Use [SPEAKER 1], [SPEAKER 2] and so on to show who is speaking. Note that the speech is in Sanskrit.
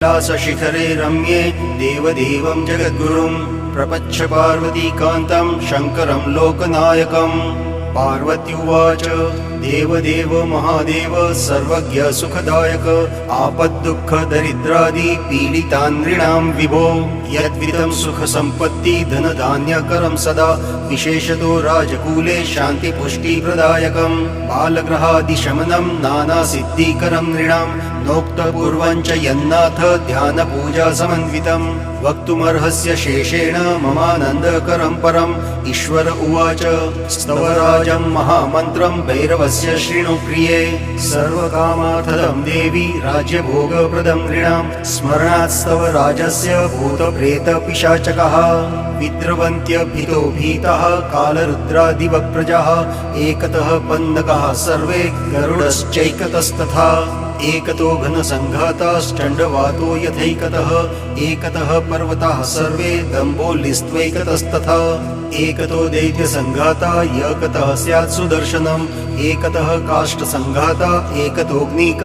[SPEAKER 1] कैलासशिखरे रम्ये देवदेवं जगद्गुरुं प्रपच्छ पार्वतीकान्तं शङ्करं लोकनायकम्। पार्वत्युवाच देवदेव महादेव सर्वज्ञ सुखदायक आपद्दुःख दरिद्रादि पीडितान् नृणां विभो यद्विधं सुख सम्पत्ति धनधान्यकरं सदा विशेषतो राजकूले शान्तिपुष्टिप्रदायकं बालग्रहादिशमनं नानासिद्धिकरं नृणां नोक्तपूर्वं च यन्नाथ ध्यानपूजा समन्वितं वक्तुमर्हस्य शेषेण ममानन्दकरं परम्। ईश्वर उवाच स्तवराजं महामन्त्रं भैरवस्य शृणु प्रिये सर्वकामार्थदं देवी राज्यभोगप्रदं नृणां स्मरणात् स्तवराजस्य भूतप्रेतपिशाचकः विद्रवन्त्यभितो भीतः कालरुद्रादिवक्प्रजः एकतः पन्नगः सर्वे गरुडश्चैकतस्तथा एकतो घनसङ्घाताश्चण्डवातो यथैकतः एकतः पर्वताः सर्वे दम्भोलिस्त्वैकतस्तथा एकतो दैत्यसङ्घाता एकतः स्यात् सुदर्शनम् एकतः काष्ठसङ्घाता एकतोऽग्नि